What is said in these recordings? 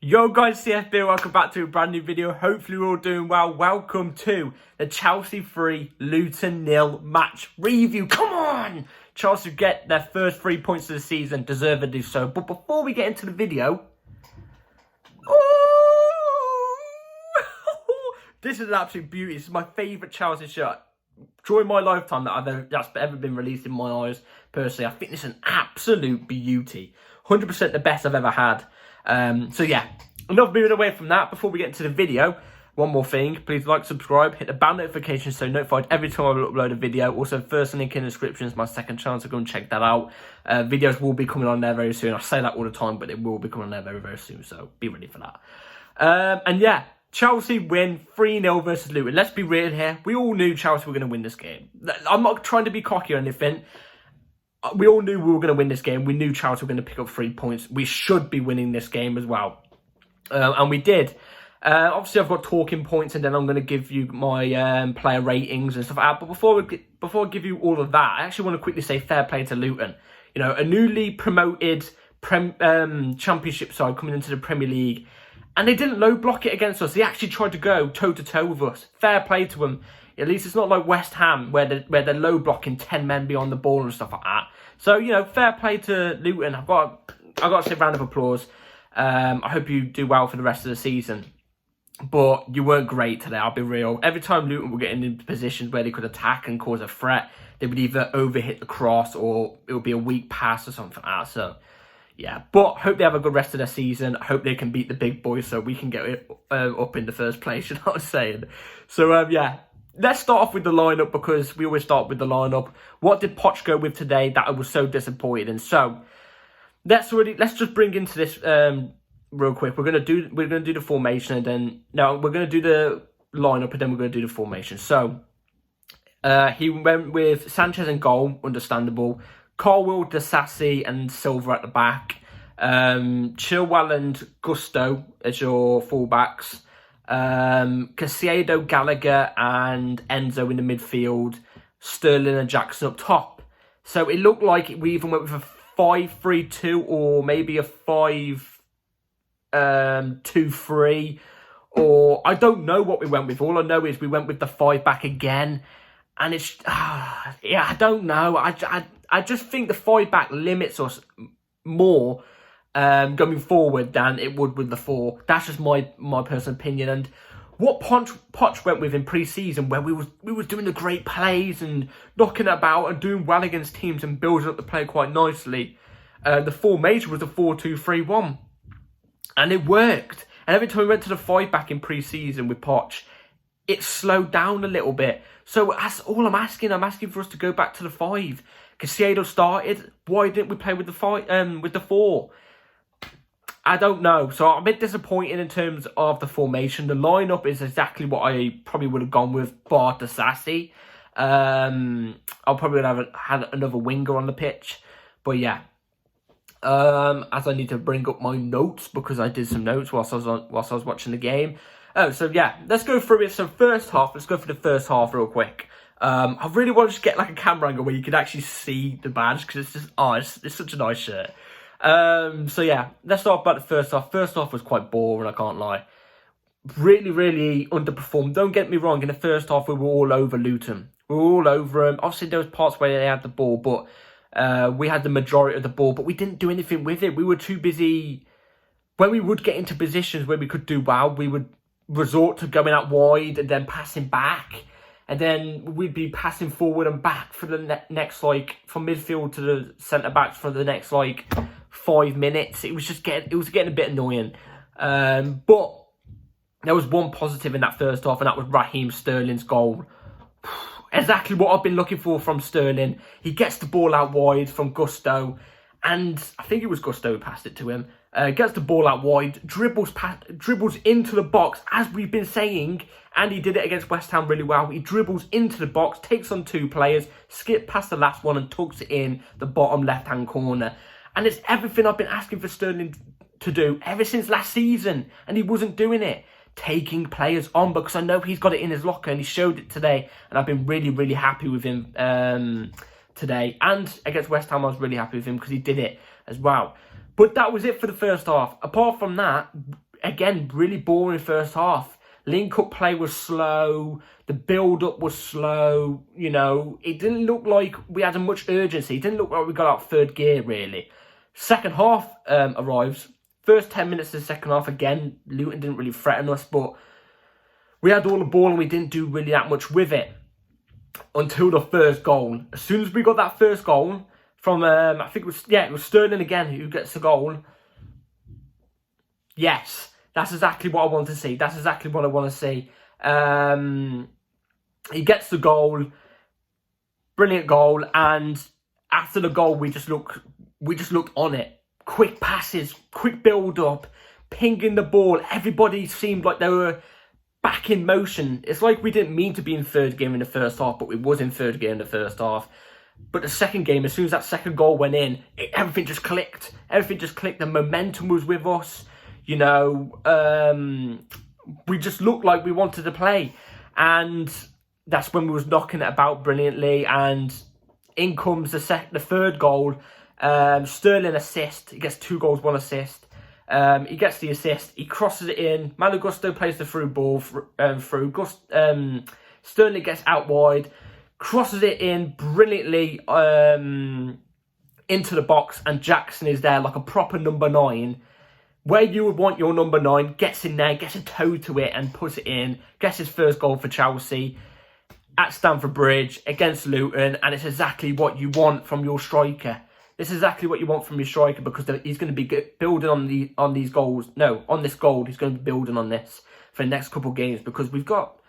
Yo guys, CFB, welcome back to a brand new video. Hopefully we're all doing well. Welcome to the Chelsea 3, Luton 0 match review. Come on! Chelsea get their first 3 points of the season, deserve to do so. But before we get into the video... this is an absolute beauty. This is my favourite Chelsea shirt during my lifetime that's ever been released in my eyes, personally. I think this is an absolute beauty. 100% the best I've ever had. So yeah, enough moving away from that. Before we get into the video, one more thing. Please like, subscribe, hit the bell notification so you're notified every time I upload a video. Also, first link in the description is my second channel, so go and check that out. Videos will be coming on there very soon. I say that all the time, but they will be coming on there very, very soon, so be ready for that. And yeah, Chelsea win 3-0 versus Luton. Let's be real here. We all knew Chelsea were going to win this game. I'm not trying to be cocky or anything. We all knew we were going to win this game. We knew Chelsea were going to pick up 3 points. We should be winning this game as well. And we did. Obviously, I've got talking points, and then I'm going to give you my player ratings and stuff like that. But before I give you all of that, I actually want to quickly say fair play to Luton. You know, a newly promoted Championship side coming into the Premier League. And they didn't low block it against us. They actually tried to go toe-to-toe with us. Fair play to them. At least it's not like West Ham, where they're low blocking 10 men beyond the ball and stuff like that. So, you know, fair play to Luton. I've got to say round of applause. I hope you do well for the rest of the season. But you weren't great today, I'll be real. Every time Luton were getting into positions where they could attack and cause a threat, they would either overhit the cross or it would be a weak pass or something like that. So, yeah. But hope they have a good rest of their season. I hope they can beat the big boys so we can get up in the first place, you know what I'm saying? So, yeah. Let's start off with the lineup, because we always start with the lineup. What did Poch go with today that I was so disappointed in? So let's just bring into this real quick. We're gonna do the formation, and then we're gonna do the lineup, and then we're gonna do the formation. So he went with Sanchez in goal, understandable. Colwill, Disasi, and Silva at the back. Chilwell and Gusto as your fullbacks. Caicedo, Gallagher and Enzo in the midfield, Sterling and Jackson up top. So it looked like we even went with a 5-3-2 or maybe a 5-2-3, or I don't know what we went with. All I know is we went with the 5 back again, and it's yeah, I don't know. I just think the 5 back limits us more going forward than it would with the 4. That's just my personal opinion. And what Poch went with in pre-season, where we was doing the great plays and knocking about and doing well against teams and building up the play quite nicely. The formation was a 4-2-3-1, and it worked. And every time we went to the 5 back in pre-season with Poch, it slowed down a little bit. So that's all I'm asking. I'm asking for us to go back to the 5. Caicedo started. Why didn't we play with the 5? With the 4? I don't know. So I'm a bit disappointed in terms of the formation. The lineup is exactly what I probably would have gone with, bar Disasi. I'll probably have had another winger on the pitch. But yeah. As I need to bring up my notes, because I did some notes whilst I was watching the game. So yeah, let's go through it. So first half, let's go for the first half real quick. I really want to just get like a camera angle where you can actually see the badge, because it's just, it's such a nice shirt. So yeah, let's start about the first half. First half was quite boring, I can't lie. Really, really underperformed. Don't get me wrong, in the first half we were all over Luton. We were all over them. Obviously there was parts where they had the ball, but we had the majority of the ball, but we didn't do anything with it. We were too busy. When we would get into positions where we could do well, we would resort to going out wide and then passing back. And then we'd be passing forward and back for the next, like, from midfield to the centre-backs for the next, like, 5 minutes. It was getting a bit annoying. But there was one positive in that first half, and that was Raheem Sterling's goal. Exactly what I've been looking for from Sterling. He gets the ball out wide from Gusto, and I think it was Gusto who passed it to him. Gets the ball out wide, dribbles into the box, as we've been saying, and he did it against West Ham really well. He dribbles into the box, takes on 2 players, skips past the last one and tucks it in the bottom left-hand corner. And it's everything I've been asking for Sterling to do ever since last season, and he wasn't doing it. Taking players on, because I know he's got it in his locker, and he showed it today, and I've been really, really happy with him today. And against West Ham, I was really happy with him because he did it as well. But that was it for the first half. Apart from that, again, really boring first half. Link-up play was slow. The build-up was slow. You know, it didn't look like we had much urgency. It didn't look like we got out third gear, really. Second half arrives. First 10 minutes of the second half, again, Luton didn't really threaten us, but we had all the ball and we didn't do really that much with it until the first goal. As soon as we got that first goal from, I think it was Sterling again who gets the goal. Yes, that's exactly what I want to see. That's exactly what I want to see. He gets the goal, brilliant goal, and after the goal, we just looked on it. Quick passes, quick build up, pinging the ball. Everybody seemed like they were back in motion. It's like we didn't mean to be in third gear in the first half, but we was in third gear in the first half. But the second game, as soon as that second goal went in, everything just clicked. Everything just clicked. The momentum was with us. You know, we just looked like we wanted to play. And that's when we was knocking it about brilliantly. And in comes the third goal. Sterling assist. He gets 2 goals, 1 assist. He gets the assist. He crosses it in. Malagusto plays the through ball through. Sterling gets out wide. Crosses it in brilliantly into the box. And Jackson is there like a proper number 9. Where you would want your number 9, gets in there, gets a toe to it and puts it in. Gets his first goal for Chelsea at Stamford Bridge against Luton. And it's exactly what you want from your striker. This is exactly what you want from your striker because he's going to be building on these goals. No, on this goal, he's going to be building on this for the next couple of games because we've got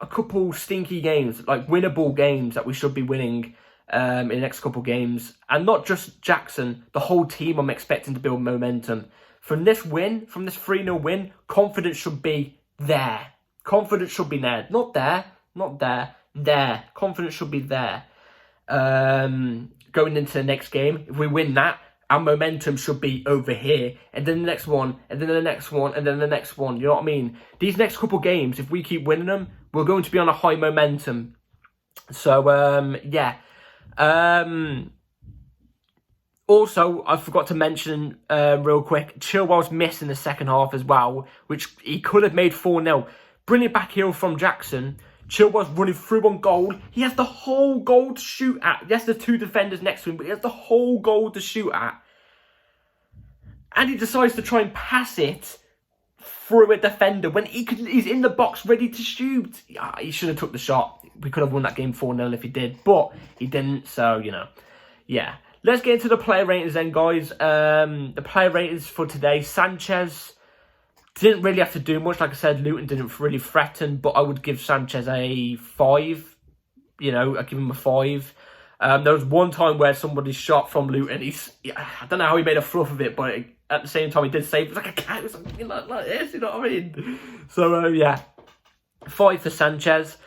a couple stinky games, like winnable games that we should be winning in the next couple of games. And not just Jackson, the whole team I'm expecting to build momentum. From this win, from this 3-0 win, confidence should be there. Confidence should be there. Not there, there. Confidence should be there. Going into the next game, if we win that, our momentum should be over here. And then the next one, and then the next one, and then the next one. You know what I mean? These next couple games, if we keep winning them, we're going to be on a high momentum. So, yeah. Also, I forgot to mention real quick, Chilwell's missed in the second half as well, which he could have made 4-0. Brilliant back heel from Jackson. Chilwell's running through on goal. He has the whole goal to shoot at. Yes, there's 2 defenders next to him, but he has the whole goal to shoot at. And he decides to try and pass it through a defender when he's in the box ready to shoot. Yeah, he should have took the shot. We could have won that game 4-0 if he did, but he didn't, so, you know. Yeah. Let's get into the player ratings then, guys. The player ratings for today. Sanchez didn't really have to do much. Like I said, Luton didn't really threaten, but I would give Sanchez a 5. You know, I'd give him a 5. There was one time where somebody shot from Luton. I don't know how he made a fluff of it, but at the same time he did save. It was like a cat. It was like this, you know what I mean? So, yeah. 5 for Sanchez.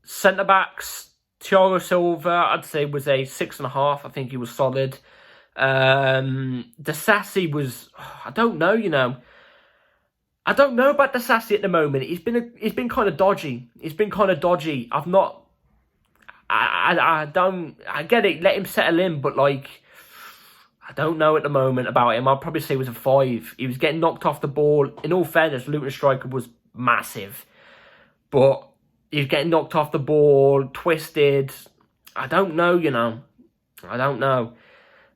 Centre-backs. Thiago Silva, I'd say, was a 6.5. I think he was solid. Disasi was, I don't know, you know. I don't know about Disasi at the moment. He's been kind of dodgy. I get it, let him settle in, but like, I don't know at the moment about him. I'd probably say it was a 5. He was getting knocked off the ball. In all fairness, Luton striker was massive. But he's getting knocked off the ball, twisted. I don't know, you know. I don't know.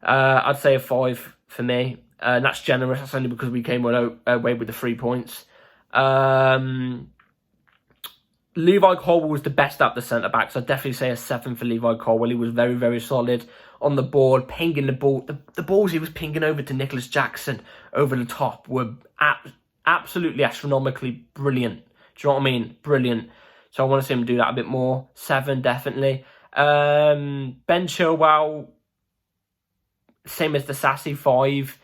I'd say a 5 for me. And that's generous. That's only because we came away with the 3 points. Levi Colwill was the best at the centre-backs. I'd definitely say a 7 for Levi Colwill. He was very, very solid on the ball, pinging the ball. The balls he was pinging over to Nicholas Jackson over the top were absolutely astronomically brilliant. Do you know what I mean? Brilliant. So I want to see him do that a bit more. 7, definitely. Ben Chilwell, same as the Sassy, 5.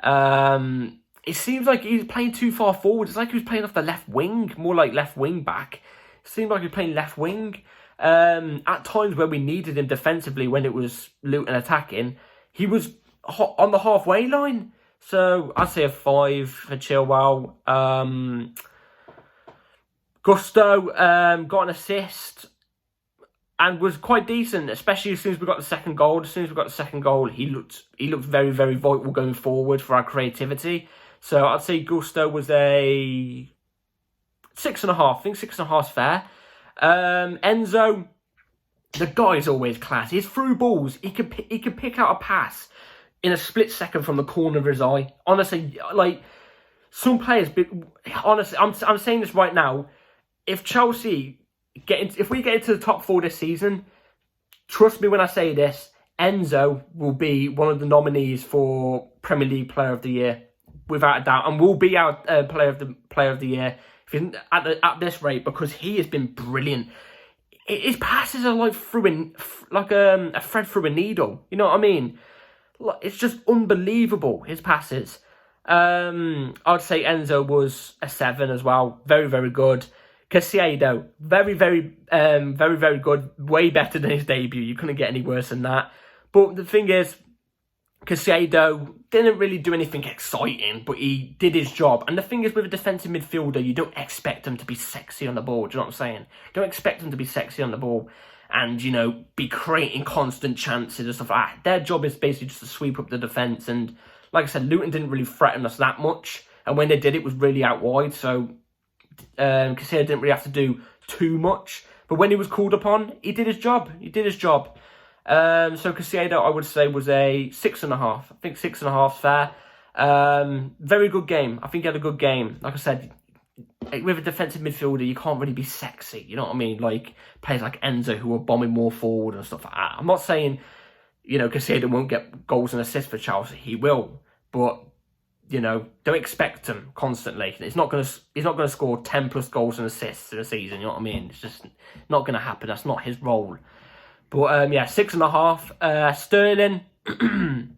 It seems like he's playing too far forward. It's like he was playing off the left wing, more like left wing back. It seemed like he was playing left wing. At times where we needed him defensively, when it was Luton attacking, he was on the halfway line. So I'd say a 5 for Chilwell. Gusto got an assist and was quite decent, especially as soon as we got the second goal. As soon as we got the second goal, he looked very, very vital going forward for our creativity. So I'd say Gusto was a 6.5. I think 6.5 is fair. Enzo, the guy's always class. His through balls, he could pick out a pass in a split second from the corner of his eye. Honestly, like some players. Honestly, I'm saying this right now. If Chelsea if we get into the top 4 this season, trust me when I say this, Enzo will be one of the nominees for Premier League Player of the Year, without a doubt, and will be our Player of the Year at this rate, because he has been brilliant. His passes are like a thread through a needle. You know what I mean? It's just unbelievable, his passes. I'd say Enzo was a 7 as well. Very, very good. Caicedo, very, very good. Way better than his debut. You couldn't get any worse than that. But the thing is, Caicedo didn't really do anything exciting, but he did his job. And the thing is, with a defensive midfielder, you don't expect him to be sexy on the ball. Do you know what I'm saying? You don't expect him to be sexy on the ball and, you know, be creating constant chances and stuff like that. Their job is basically just to sweep up the defence. And like I said, Luton didn't really threaten us that much. And when they did, it was really out wide. So Caicedo didn't really have to do too much. But when he was called upon, he did his job. So Caicedo, I would say, was a 6.5. I think 6.5 fair. Very good game. I think he had a good game. Like I said, with a defensive midfielder, you can't really be sexy. You know what I mean? Like players like Enzo who are bombing more forward and stuff like that. I'm not saying, you know, Caicedo won't get goals and assists for Chelsea. He will, but you know, don't expect him constantly. He's not gonna score 10 plus goals and assists in a season. You know what I mean? It's just not gonna happen. That's not his role. But yeah, 6.5.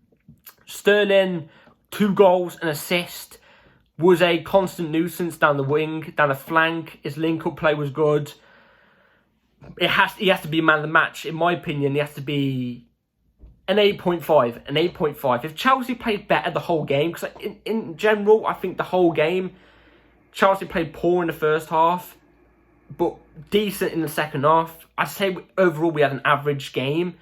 Sterling, 2 goals and assist, was a constant nuisance down the wing, down the flank. His link-up play was good. He has to be man of the match, in my opinion. He has to be an 8.5. An 8.5. If Chelsea played better the whole game, because in general, I think the whole game, Chelsea played poor in the first half, but decent in the second half. I'd say overall we had an average game.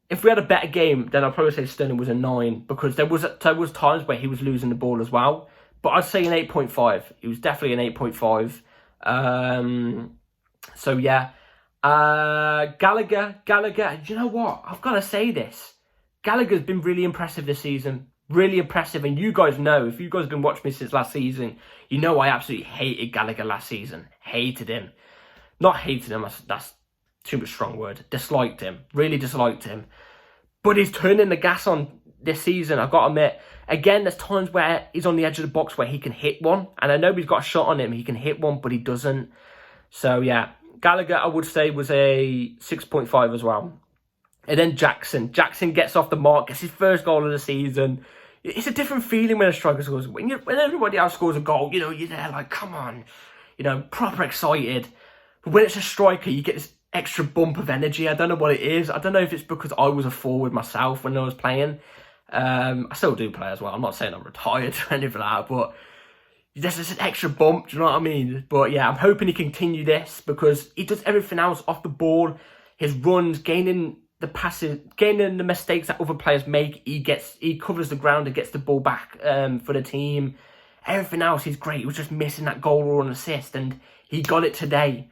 If we had a better game, then I'd probably say Sterling was a 9, because there was times where he was losing the ball as well. But I'd say an 8.5. He was definitely an 8.5. So yeah. Gallagher, you know what? I've got to say this. Gallagher's been really impressive this season. Really impressive. And you guys know, if you guys have been watching me since last season, you know I absolutely hated Gallagher last season. Hated him. Not hated him, that's too much strong word. Disliked him. Really disliked him. But he's turning the gas on this season, I've got to admit. Again, there's times where he's on the edge of the box where he can hit one. And I know he's got a shot on him. He can hit one, but he doesn't. So, yeah. Gallagher, I would say, was a 6.5 as well. And then Jackson. Jackson gets off the mark, gets his first goal of the season. It's a different feeling when a striker scores. When everybody else scores a goal, you know, you're there like, come on. You know, proper excited. But when it's a striker, you get this extra bump of energy. I don't know what it is. I don't know if it's because I was a forward myself when I was playing. I still do play as well. I'm not saying I'm retired or anything like that, but there's just an extra bump, do you know what I mean? But yeah, I'm hoping he continue this, because he does everything else off the ball. His runs, gaining the passes, gaining the mistakes that other players make. He covers the ground and gets the ball back for the team. Everything else, he's great. He was just missing that goal or an assist, and he got it today.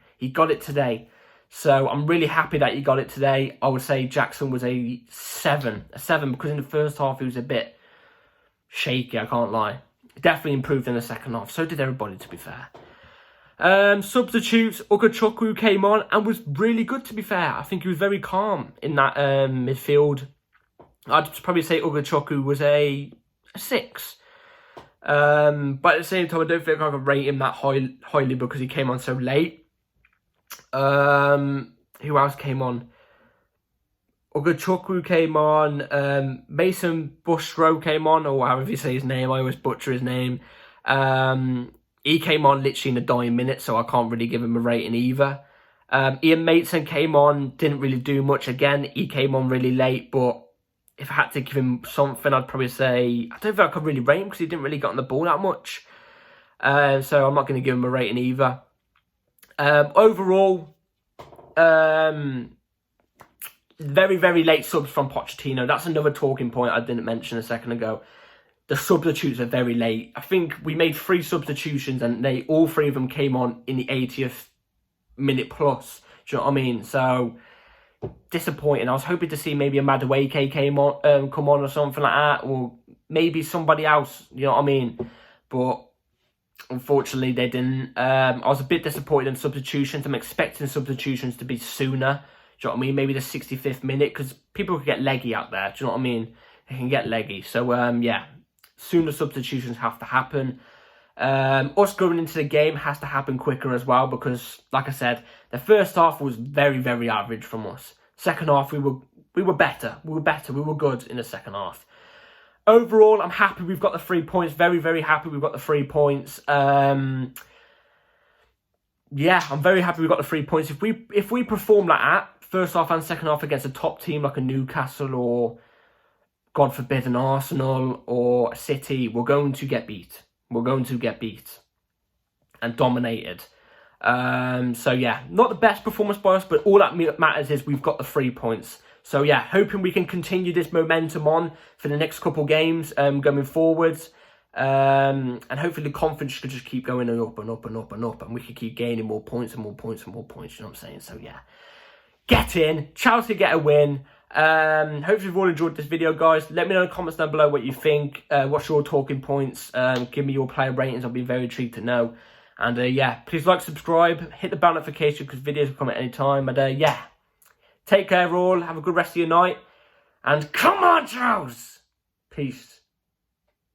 So I'm really happy that he got it today. I would say Jackson was a 7. A 7, because in the first half he was a bit shaky, I can't lie. Definitely improved in the second half. So did everybody, to be fair. Substitutes, Ugochukwu came on and was really good, to be fair. I think he was very calm in that midfield. I'd probably say Ugochukwu was a 6. But at the same time, I don't think I could rate him that highly because he came on so late. Who else came on? Ugochukwu came on. Mason Bushro came on, or however you say his name. I always butcher his name. He came on literally in the dying minute, so I can't really give him a rating either. Ian Mason came on, didn't really do much. Again, he came on really late, but if I had to give him something, I'd probably say, I don't think I could really rate him because he didn't really get on the ball that much. So I'm not going to give him a rating either. Overall, very, very late subs from Pochettino. That's another talking point I didn't mention a second ago. the substitutes are very late. I think we made 3 substitutions and all 3 of them came on in the 80th minute plus. Do you know what I mean? So disappointing. I was hoping to see maybe a Madueke come on or something like that, or maybe somebody else. You know what I mean? But unfortunately, they didn't. I was a bit disappointed in substitutions. I'm expecting substitutions to be sooner. Do you know what I mean? Maybe the 65th minute, because people can get leggy out there. Do you know what I mean? They can get leggy. So yeah, sooner substitutions have to happen. Us going into the game has to happen quicker as well, because, like I said, the first half was very, very average from us. Second half, we were better. We were good in the second half. Overall, I'm happy we've got the 3 points. Very, very happy we've got the 3 points. Yeah, I'm very happy we got the 3 points. If we perform like that, first half and second half against a top team like a Newcastle or, God forbid, an Arsenal or a City, we're going to get beat. We're going to get beat and dominated. So yeah, not the best performance by us, but all that matters is we've got the 3 points. So yeah, hoping we can continue this momentum on for the next couple games going forwards. And hopefully the confidence could just keep going up and up and up and up, and we could keep gaining more points and more points and more points. You know what I'm saying? So yeah, get in. Chelsea get a win. Hopefully you've all enjoyed this video, guys. Let me know in the comments down below what you think. What's your talking points? Give me your player ratings. I'll be very intrigued to know. And yeah, please like, subscribe, hit the bell notification because videos will come at any time. And yeah, take care all. Have a good rest of your night. And come on, Charles. Peace.